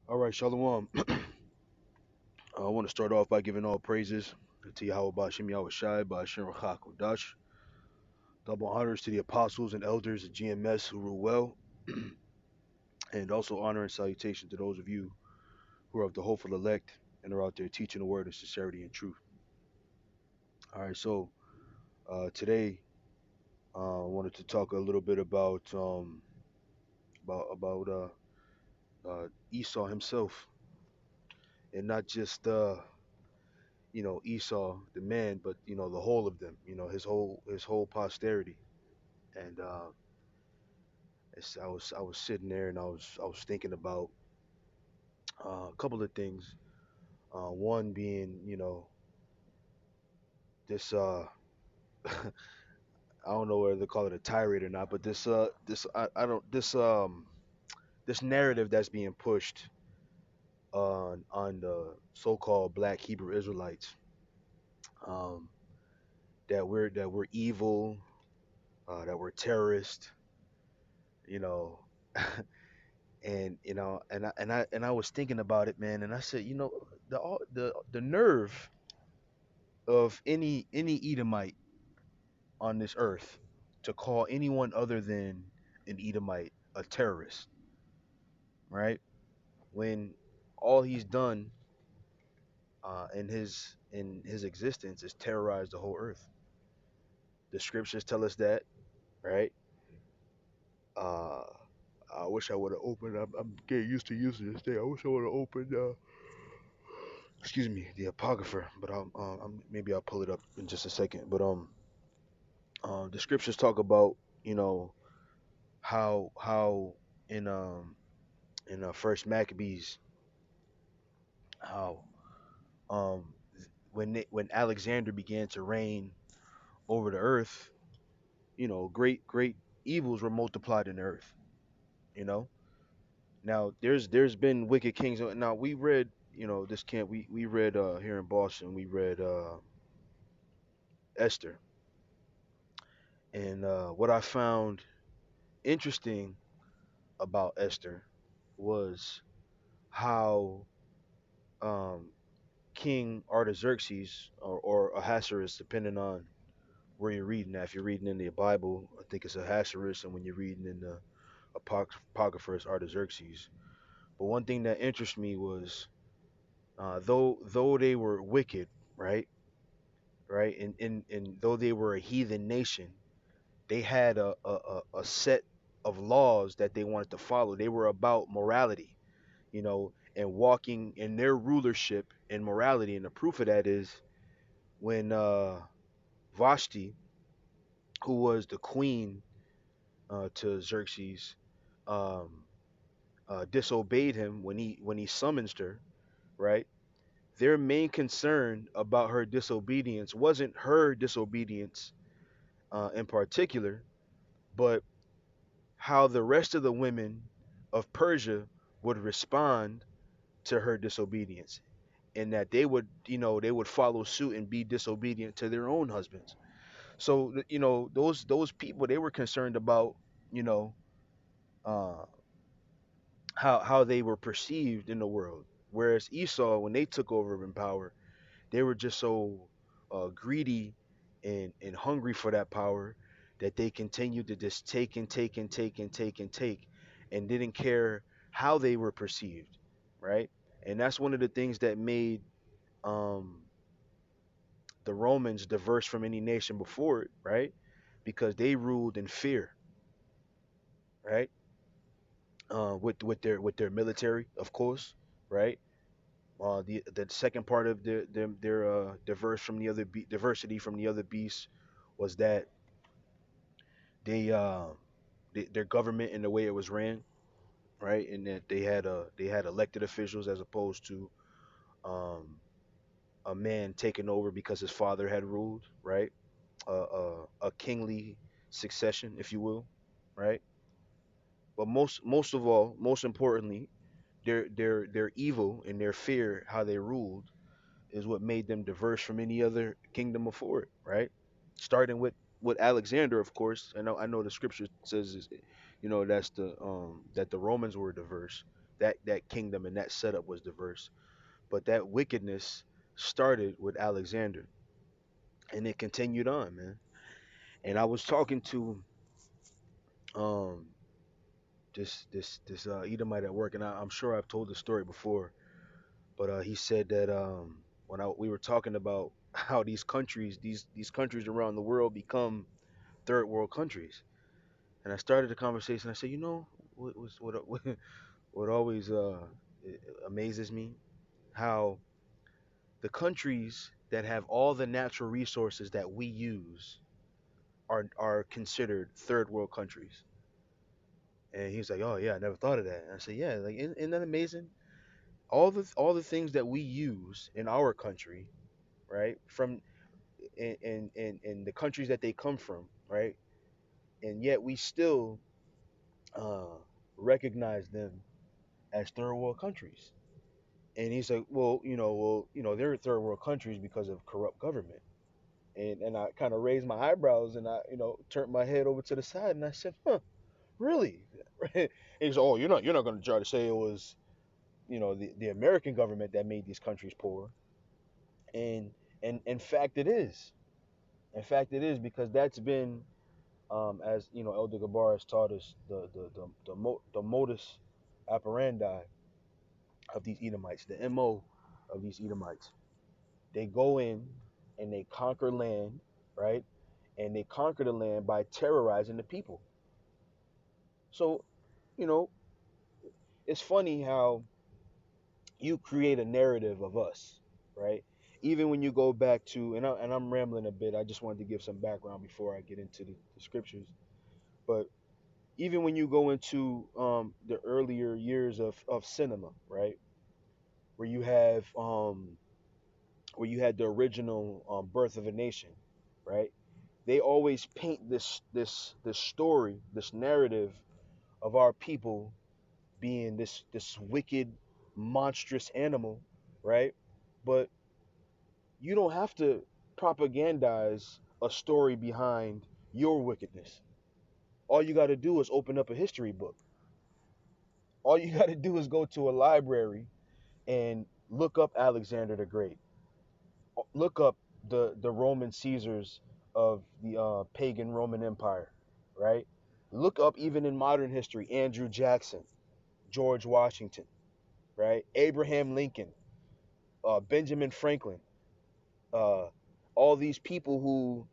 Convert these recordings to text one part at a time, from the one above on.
All right, Shalom. I want to start off by giving all praises to Yahweh Bashim Yahweh Shai, Bashim Rachak Dash. Double honors to the apostles and elders of GMS who rule well, and also honor and salutation to those of you who are of the hopeful elect and are out there teaching the word of sincerity and truth. All right, so today I wanted to talk a little bit about Esau himself, and not just Esau the man, but the whole of them. His whole posterity. And I was sitting there and I was thinking about a couple of things. One being, this I don't know whether to call it a tirade or not, but this I don't this narrative that's being pushed on the so-called Black Hebrew Israelites, um, that we're evil, that we're terrorists, you know. And I was thinking about it, man, and I said, the nerve of any Edomite on this earth to call anyone other than an Edomite a terrorist, right? When all he's done in his existence is terrorize the whole earth. The scriptures tell us that, right? Uh, I wish I would have opened. I'm getting used to using this thing. I wish I would have opened. Excuse me, the apocrypha, but maybe I'll pull it up in just a second. But the scriptures talk about, you know how in First Maccabees, how um when Alexander began to reign over the earth, great evils were multiplied in the earth. You know, now there's been wicked kings. Now we read, this camp, we read here in Boston, we read Esther, and what I found interesting about Esther was how um, King Artaxerxes, or Ahasuerus, depending on where you're reading that. If you're reading in the Bible, I think it's Ahasuerus, and when you're reading in the Apocrypha, it's Artaxerxes. But one thing that interests me was, though they were wicked, right, right, and though they were a heathen nation, they had a set of laws that they wanted to follow. They were about morality, and walking in their rulership and morality. And the proof of that is when Vashti, who was the queen to Xerxes, um, disobeyed him when he summoned her, right? Their main concern about her disobedience wasn't her disobedience in particular, but how the rest of the women of Persia would respond to her disobedience, and that they would follow suit and be disobedient to their own husbands. So those people, they were concerned about, you know uh, how they were perceived in the world. Whereas Esau, when they took over in power, they were just so greedy and hungry for that power that they continued to just take and take and take and take and take, and didn't care how they were perceived, right? And that's one of the things that made um, the Romans diverse from any nation before it, right? Because they ruled in fear, right? With their military, of course, right? The second part of their diversity from the other beasts was that their government and the way it was ran, right, and that they had elected officials as opposed to um, a man taking over because his father had ruled, right? A kingly succession, if you will, right? But most of all, most importantly, their evil and their fear, how they ruled, is what made them diverse from any other kingdom before it, right? Starting with Alexander, of course. I know the scripture says, that the Romans were diverse, that kingdom and that setup was diverse. But that wickedness started with Alexander, and it continued on, man. And I was talking to um this Edomite at work, and I'm sure I've told the story before, but he said that when we were talking about how these countries around the world become third world countries, and I started the conversation. I said, what always amazes me, how the countries that have all the natural resources that we use are considered third world countries. And he was like, "Oh yeah, I never thought of that." And I said, "Yeah, like isn't that amazing? All the things that we use in our country, right? From in the countries that they come from, right? And yet we still uh, recognize them as third world countries." And he's like, they're third world countries because of corrupt government. And I kind of raised my eyebrows and I, turned my head over to the side and I said, "Huh, really?" And he's, "Oh, you're not going to try to say it was, the American government that made these countries poor." And in fact, it is. In fact, it is because that's been, as Elder Gabar has taught us, the modus operandi of these Edomites, the mo of these Edomites. They go in and they conquer land, right? And they conquer the land by terrorizing the people. So, you know, it's funny how you create a narrative of us, right? Even when you go back to, and I'm rambling a bit. I just wanted to give some background before I get into the scriptures. But even when you go into the earlier years of cinema, right, where you have where you had the original Birth of a Nation, right? They always paint this story, this narrative of our people being this wicked, monstrous animal, right? But you don't have to propagandize a story behind your wickedness. All you got to do is open up a history book. All you got to do is go to a library and look up Alexander the Great. Look up the Roman Caesars of the pagan Roman Empire, right? Look up even in modern history Andrew Jackson, George Washington, right? Abraham Lincoln, Benjamin Franklin, uh, all these people who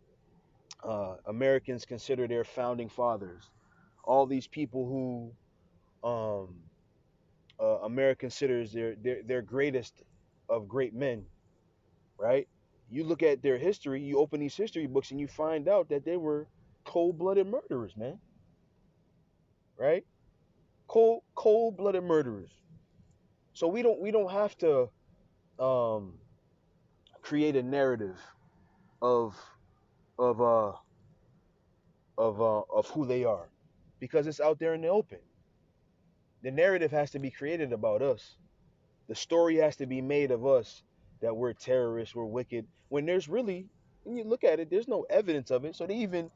Americans consider their founding fathers, all these people who America considers their greatest of great men, right? You look at their history, you open these history books, and you find out that they were cold-blooded murderers, man, right? Cold-blooded murderers. So we don't have to um, create a narrative of of uh of who they are because it's out there in the open. The narrative has to be created about us. The story has to be made of us that we're terrorists, we're wicked. When there's really, when you look at it, there's no evidence of it. So they even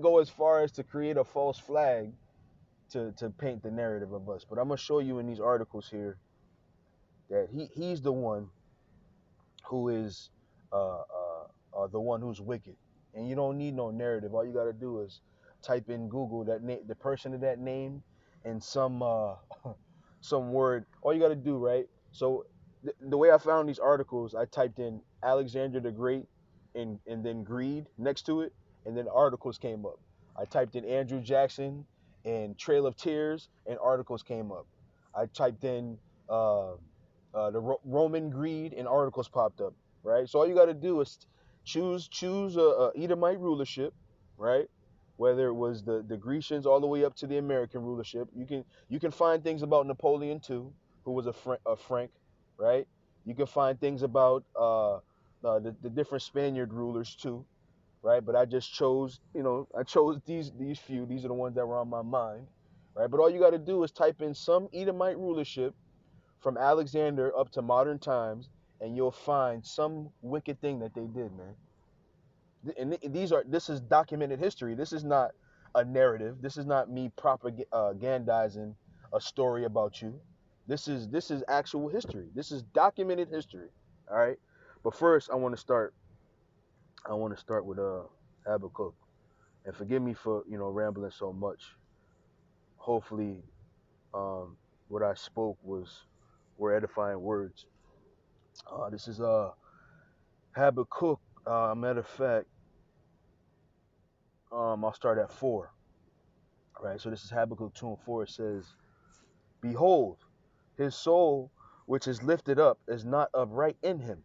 go as far as to create a false flag to paint the narrative of us. But I'm gonna show you in these articles here that he's the one who is the one who's wicked, and you don't need no narrative. All you got to do is type in Google that name, the person of that name, and some some word. All you got to do, right? So the way I found these articles, I typed in Alexander the Great, and then greed next to it, and then articles came up. I typed in Andrew Jackson and Trail of Tears, and articles came up. I typed in uh, Roman greed, and articles popped up. Right. So all you got to do is choose a Edomite rulership, right? Whether it was the Grecians all the way up to the American rulership, you can find things about Napoleon too, who was a Frank, right? You can find things about the different Spaniard rulers too, right? But I just chose, I chose these few. These are the ones that were on my mind, right? But all you got to do is type in some Edomite rulership from Alexander up to modern times, and you'll find some wicked thing that they did, man. And this is documented history. This is not a narrative. This is not me propagandizing a story about you. This is actual history. This is documented history. All right. But first, I want to start with Habakkuk. And forgive me for rambling so much. Hopefully, um, what I spoke were edifying words. This is Habakkuk. Matter of fact, I'll start at 4. Right. So this is Habakkuk 2:4. It says, "Behold, his soul, which is lifted up, is not upright in him,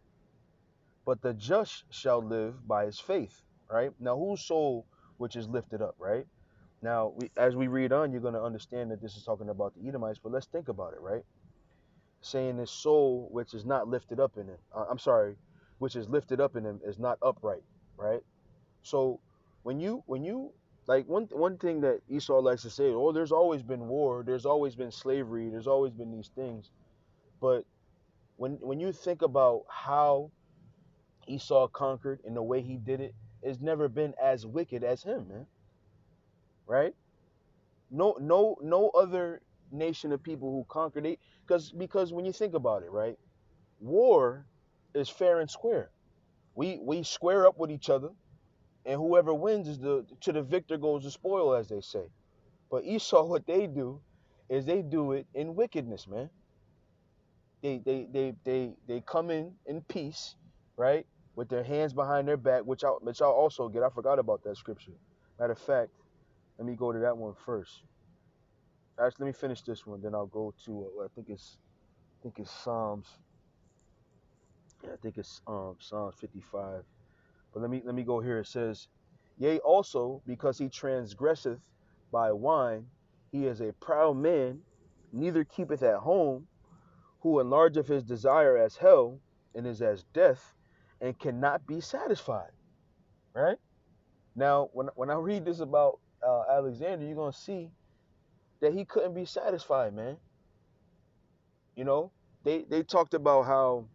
but the just shall live by his faith." Right. Now, whose soul which is lifted up? Right. Now, as we read on, you're going to understand that this is talking about the Edomites. But let's think about it. Right. Saying his soul, which is not lifted up in him. I'm sorry, which is lifted up in him, is not upright. Right. So when you like one thing that Esau likes to say, oh, there's always been war, there's always been slavery, there's always been these things. But when you think about how Esau conquered and the way he did it, it's never been as wicked as him, man. Right? No other nation of people who conquered it, because when you think about it, right, war is fair and square. We square up with each other, and whoever wins is the victor goes the spoil, as they say. But Esau, what they do is they do it in wickedness, man. They come in peace, right, with their hands behind their back, which I'll also get. I forgot about that scripture. Matter of fact, let me go to that one first. Actually, let me finish this one, then I'll go to I think it's Psalms. Yeah, I think it's Psalms 55. But let me go here. It says, "Yea, also because he transgresseth by wine, he is a proud man, neither keepeth at home, who enlargeth his desire as hell, and is as death, and cannot be satisfied." Right? Now, when I read this about Alexander, you're gonna see that he couldn't be satisfied, man. You know, they talked about how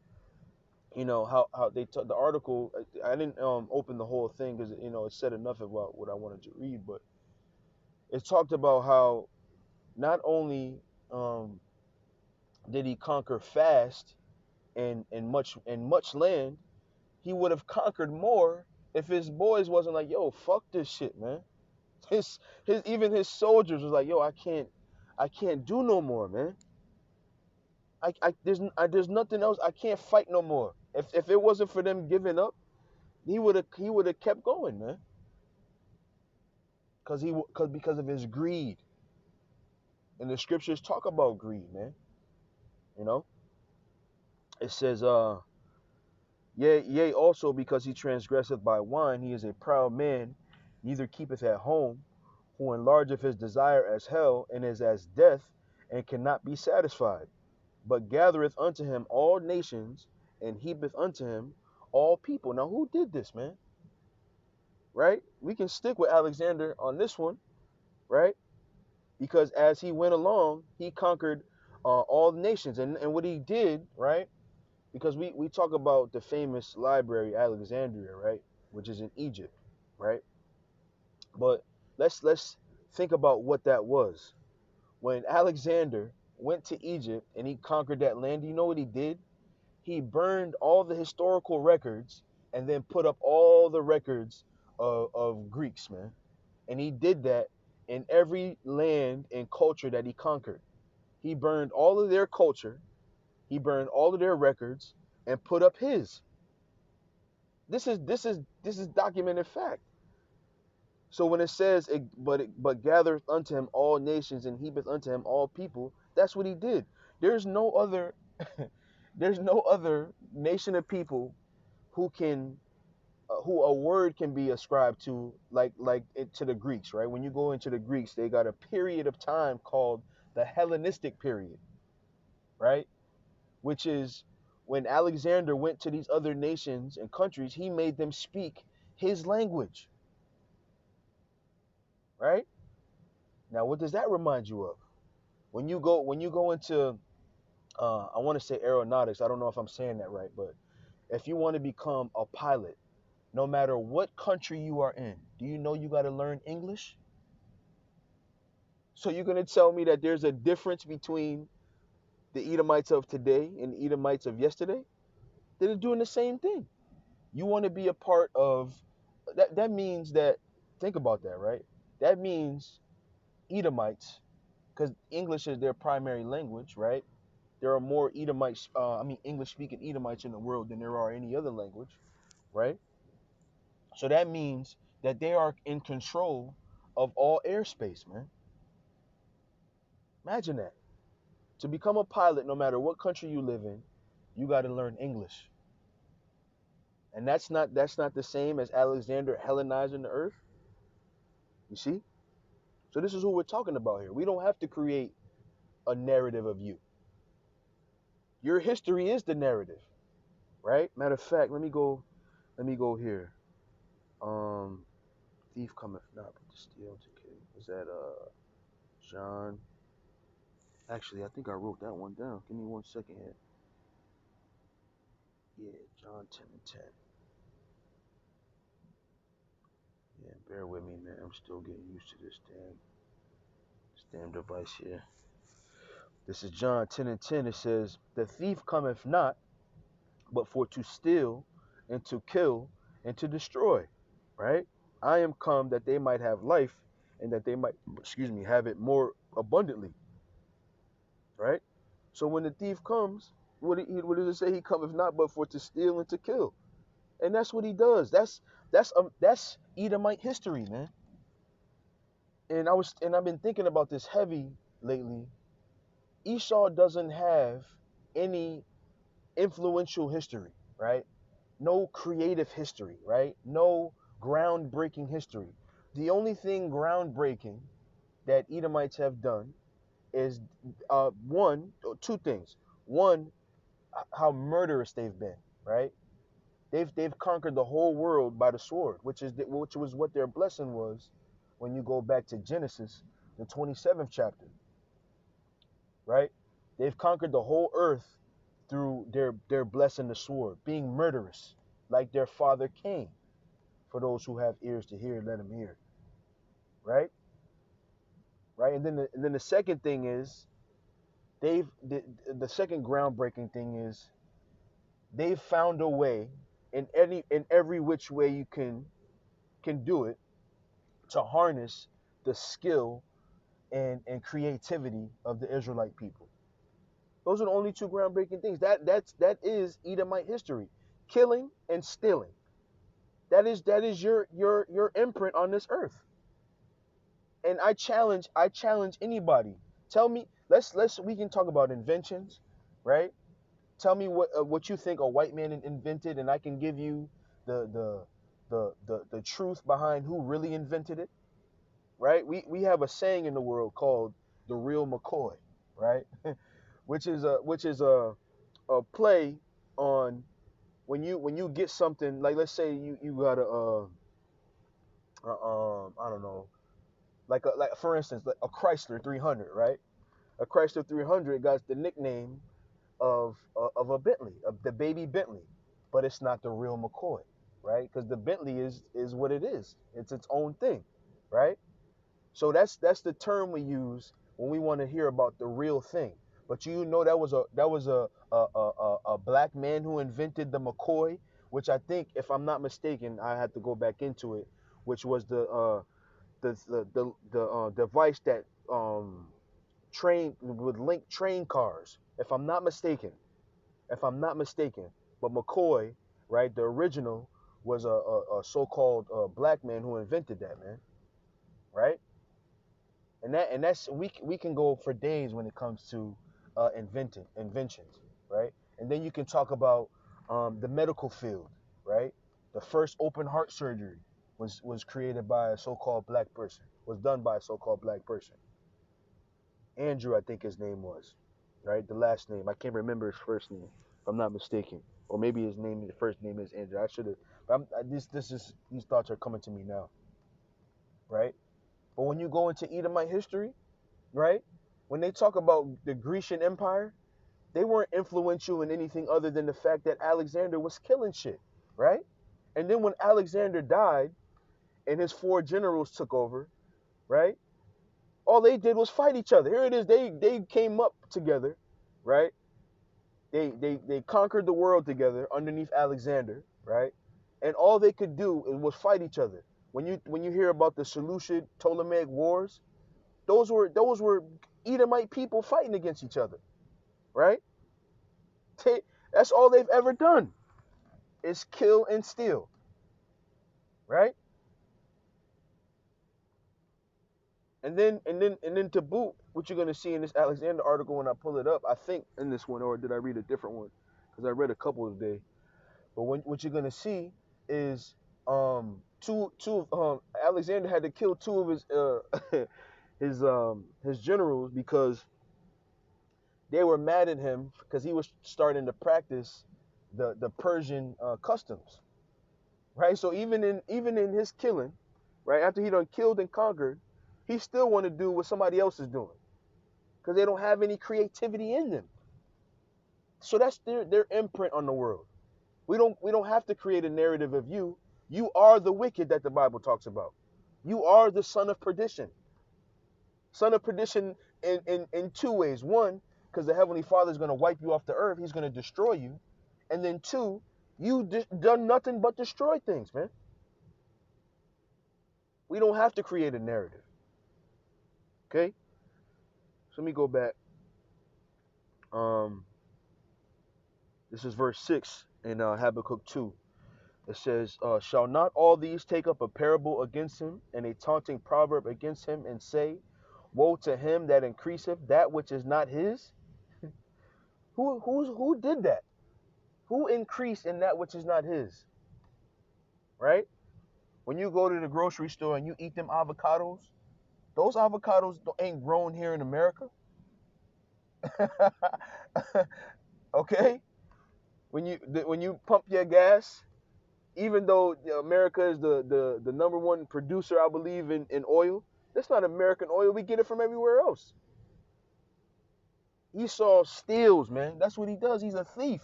how they took the article. I didn't open the whole thing because it said enough about what I wanted to read, but it talked about how not only um, did he conquer fast and much land, he would have conquered more if his boys wasn't like, yo, fuck this shit, man. His even his soldiers was like, yo, I can't do no more, man. There's nothing else. I can't fight no more. If it wasn't for them giving up, he would have kept going, man. Because of his greed, and the scriptures talk about greed, man. You know, it says, yea, also because he transgresseth by wine, he is a proud man, neither keepeth at home, who enlargeth his desire as hell, and is as death, and cannot be satisfied, but gathereth unto him all nations, and heapeth unto him all people. Now, who did this, man? Right? We can stick with Alexander on this one, right? Because as he went along, he conquered all the nations. And what he did, right? Because we talk about the famous library, Alexandria, right? Which is in Egypt, right? But let's think about what that was. When Alexander went to Egypt and he conquered that land, do you know what he did? He burned all the historical records and then put up all the records of Greeks, man. And he did that in every land and culture that he conquered. He burned all of their culture, he burned all of their records, and put up his. This is documented fact. So when it says, but gathereth unto him all nations and heapeth unto him all people, that's what he did. There's no other, there's no other nation of people who can, who a word can be ascribed to, to the Greeks, right? When you go into the Greeks, they got a period of time called the Hellenistic period, right? Which is when Alexander went to these other nations and countries, he made them speak his language, right? Now, what does that remind you of? When you go into I want to say aeronautics. I don't know if I'm saying that right, but if you want to become a pilot, no matter what country you are in, do you know you got to learn English? So you're gonna tell me that there's a difference between the Edomites of today and the Edomites of yesterday, they're doing the same thing. You want to be a part of that. That means that, think about that, right? That means Edomites, because English is their primary language, right? There are more Edomites, English speaking Edomites in the world than there are any other language, right? So that means that they are in control of all airspace, man. Imagine that. To become a pilot, no matter what country you live in, you got to learn English. And that's not the same as Alexander Hellenizing the earth. You see? So this is who we're talking about here. We don't have to create a narrative of you. Your history is the narrative, right? Matter of fact, let me go here. Um Thief cometh not but to steal and to kill. Is that John? Actually, I think I wrote that one down. Give me 1 second here. Yeah, John 10 and 10. Yeah, bear with me, man. I'm still getting used to this damn device here. This is John 10 and 10. It says, "The thief cometh not but for to steal and to kill and to destroy." Right? I am come that they might have life and that they might, have it more abundantly. Right? So when the thief comes, what does it say? He cometh not but for to steal and to kill. And that's what he does. That's Edomite history, man. And I've been thinking about this heavy lately. Esau doesn't have any influential history, right? No creative history, right? No groundbreaking history. The only thing groundbreaking that Edomites have done is one or two things. One, how murderous they've been, right? They've conquered the whole world by the sword, which was what their blessing was when you go back to Genesis, the 27th chapter, right? They've conquered the whole earth through their blessing the sword, being murderous, like their father Cain. For those who have ears to hear, let them hear, right? Right, and then the second thing is they've the second groundbreaking thing is they've found a way in every which way you can do it to harness the skill and creativity of the Israelite people. Those are the only two groundbreaking things. That is Edomite history. Killing and stealing. That is your imprint on this earth. And I challenge anybody. Tell me, let's we can talk about inventions, right? Tell me what you think a white man invented, and I can give you the truth behind who really invented it, right? We have a saying in the world called the real McCoy, right? which is a play on when you get something, like, let's say you got I don't know, like for instance, like a Chrysler 300, right? A Chrysler 300 got the nickname of a Bentley, of the baby Bentley, but it's not the real McCoy, right? Because the Bentley is what it is. It's its own thing, right? So that's the term we use when we want to hear about the real thing. But that was a black man who invented the McCoy, which I think, if I'm not mistaken, I had to go back into it, which was the device that train would link train cars. If I'm not mistaken, but McCoy, right, the original was a so-called black man who invented that, man, right? And that's we can go for days when it comes to inventions, right? And then you can talk about the medical field, right? The first open heart surgery was created by a so-called black person, was done by a so-called black person. Andrew, I think his name was, right? The last name, I can't remember his first name, if I'm not mistaken, or maybe his first name is Andrew. I should have. These thoughts are coming to me now, right? But when you go into Edomite history, right? When they talk about the Grecian Empire, they weren't influential in anything other than the fact that Alexander was killing shit, right? And then when Alexander died and his four generals took over, right? All they did was fight each other. Here it is, they came up together, right? They conquered the world together underneath Alexander, right? And all they could do was fight each other. When you hear about the Seleucid Ptolemaic wars, those were Edomite people fighting against each other, right? They, that's all they've ever done is kill and steal, right? And then to boot, what you're gonna see in this Alexander article when I pull it up, I think in this one, or did I read a different one? Because I read a couple today. But what you're gonna see is two Alexander had to kill two of his his generals because they were mad at him because he was starting to practice the Persian customs, right? So even in his killing, right after he done killed and conquered, he still want to do what somebody else is doing because they don't have any creativity in them. So that's their imprint on the world. We don't have to create a narrative of you. You are the wicked that the Bible talks about. You are the son of perdition. Son of perdition in two ways. One, because the Heavenly Father is going to wipe you off the earth. He's going to destroy you. And then two, you done nothing but destroy things, man. We don't have to create a narrative. Okay? So let me go back. Um, this is verse 6 in Habakkuk 2. It says, shall not all these take up a parable against him and a taunting proverb against him and say, woe to him that increaseth that which is not his? Who did that? Who increased in that which is not his? Right? When you go to the grocery store and you eat them avocados, those avocados ain't grown here in America. Okay? When you pump your gas, even though America is the number one producer, I believe, in oil, that's not American oil. We get it from everywhere else. Esau steals, man. That's what he does. He's a thief.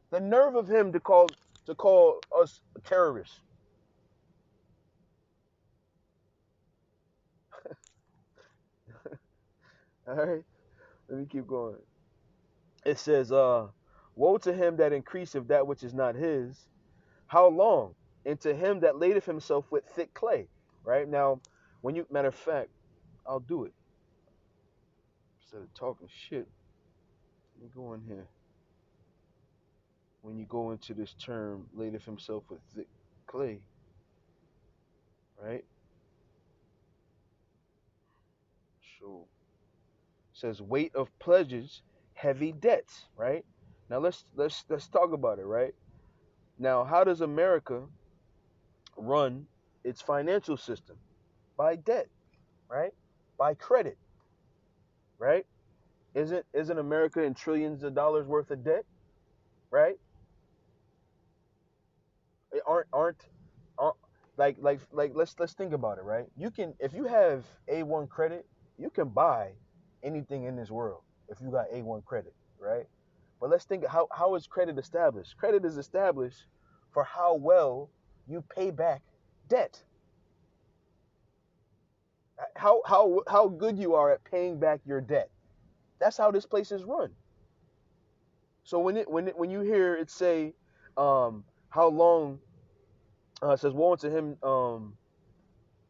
The nerve of him to call us terrorists. All right, let me keep going. It says, woe to him that increaseth that which is not his. How long? And to him that ladeth himself with thick clay. Right now, matter of fact, I'll do it instead of talking shit. Let me go in here. When you go into this term, ladeth himself with thick clay, right? So says weight of pledges, heavy debts, right? Now let's talk about it, right? Now, how does America run its financial system? By debt, right? By credit, right? Isn't America in trillions of dollars worth of debt, right? Aren't like let's think about it, right? You can if you have A1 credit, you can buy anything in this world if you got A1 credit, right? But let's think how is credit established? Credit is established for how well you pay back debt. How good you are at paying back your debt. That's how this place is run. So when you hear it say, how long it says woe unto him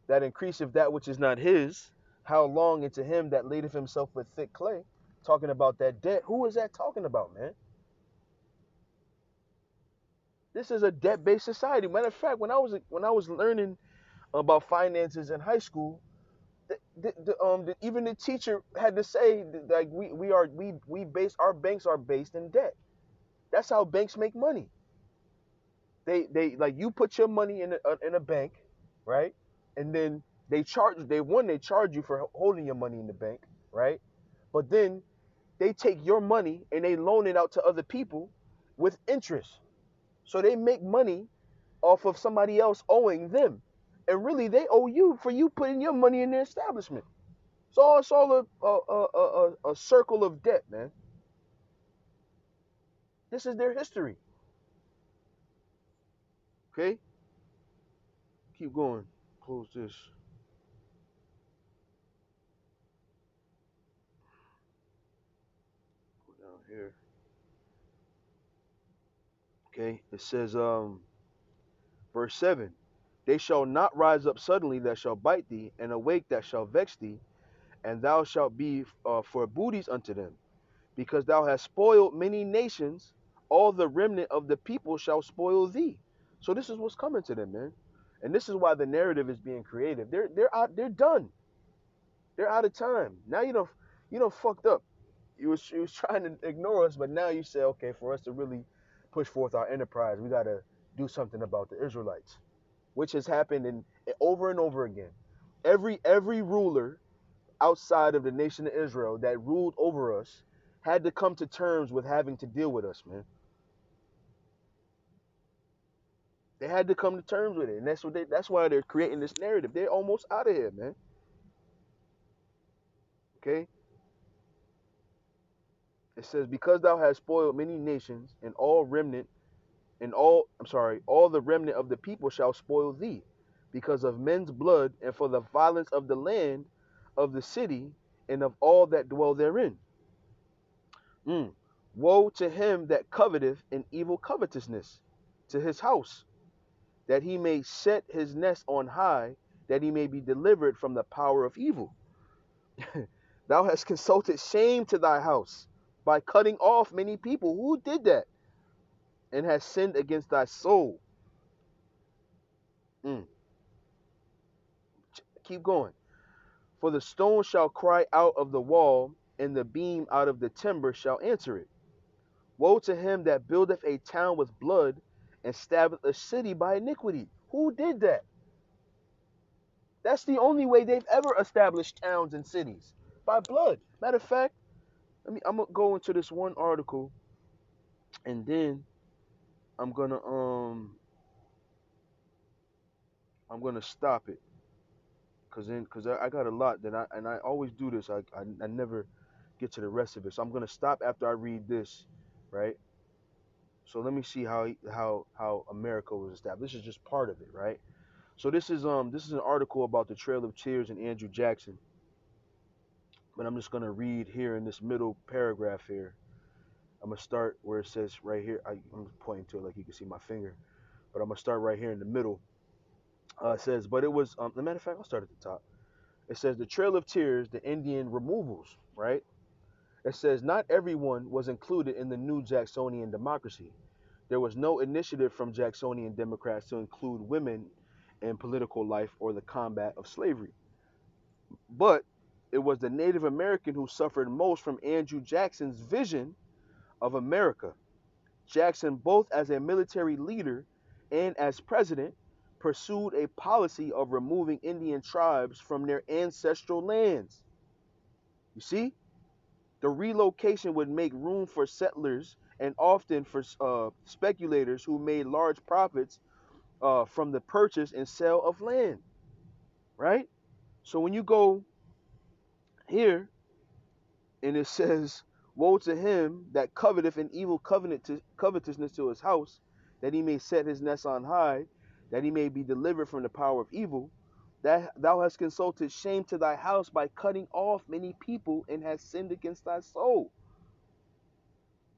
that increaseth that which is not his, how long into him that ladeth himself with thick clay, talking about that debt. Who is that talking about, man? This is a debt-based society. Matter of fact, when I was learning about finances in high school, even the teacher had to say like we base our banks are based in debt. That's how banks make money. They like you put your money in a bank, right? And then they charge you for holding your money in the bank, right? But then they take your money and they loan it out to other people with interest. So they make money off of somebody else owing them. And really they owe you for you putting your money in their establishment. So it's all a circle of debt, man. This is their history. Okay? Keep going. Close this. Go down here. Okay, it says verse 7. They shall not rise up suddenly that shall bite thee, and awake that shall vex thee, and thou shalt be for booties unto them, because thou hast spoiled many nations. All the remnant of the people shall spoil thee. So this is what's coming to them, man, and this is why the narrative is being created. They're out. They're done. They're out of time. Now you don't fucked up. You was trying to ignore us, but now you say, okay, for us to really push forth our enterprise, we gotta do something about the Israelites, which has happened in over and over again. Every ruler outside of the nation of Israel that ruled over us had to come to terms with having to deal with us, man. They had to come to terms with it, and that's why they're creating this narrative. They're almost out of here, man. Okay, it says, because thou hast spoiled many nations, and all remnant and all I'm sorry, all the remnant of the people shall spoil thee, because of men's blood, and for the violence of the land, of the city, and of all that dwell therein. Mm. Woe to him that coveteth in evil covetousness, to his house, that he may set his nest on high, that he may be delivered from the power of evil. Thou hast consulted shame to thy house by cutting off many people. Who did that? And has sinned against thy soul. Mm. Keep going. For the stone shall cry out of the wall, and the beam out of the timber shall answer it. Woe to him that buildeth a town with blood, and stabbeth a city by iniquity. Who did that? That's the only way they've ever established towns and cities, by blood. Matter of fact, I'm gonna go into this one article, and then I'm gonna um I'm gonna stop it, cause I got a lot that I always do this. I never get to the rest of it. So I'm gonna stop after I read this, right? So let me see how America was established. This is just part of it, right? So this is an article about the Trail of Tears and Andrew Jackson, but I'm just gonna read here in this middle paragraph here. I'm gonna start where it says right here. I'm pointing to it like you can see my finger, but I'm gonna start right here in the middle. It says, but it was a matter of fact, I'll start at the top. It says the Trail of Tears, the Indian removals, right? It says not everyone was included in the new Jacksonian democracy. There was no initiative from Jacksonian Democrats to include women in political life or the combat of slavery. But it was the Native American who suffered most from Andrew Jackson's vision of America. Jackson, both as a military leader and as president, pursued a policy of removing Indian tribes from their ancestral lands. You see, the relocation would make room for settlers and often for speculators who made large profits from the purchase and sale of land, right? So when you go here and it says, woe to him that coveteth an evil covetousness to his house, that he may set his nest on high, that he may be delivered from the power of evil. That thou hast consulted shame to thy house by cutting off many people, and hast sinned against thy soul.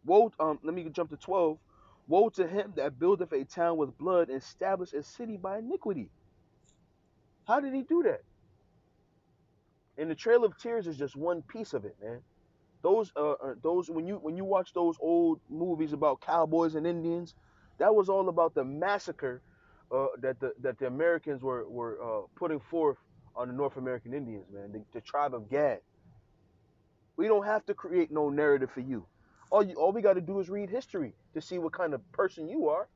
Woe, let me jump to 12. Woe to him that buildeth a town with blood, and establish a city by iniquity. How did he do that? And the Trail of Tears is just one piece of it, man. Those when you watch those old movies about cowboys and Indians, that was all about the massacre that the Americans were putting forth on the North American Indians, man. The tribe of Gad. We don't have to create no narrative for you. All we got to do is read history to see what kind of person you are.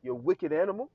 You wicked animal.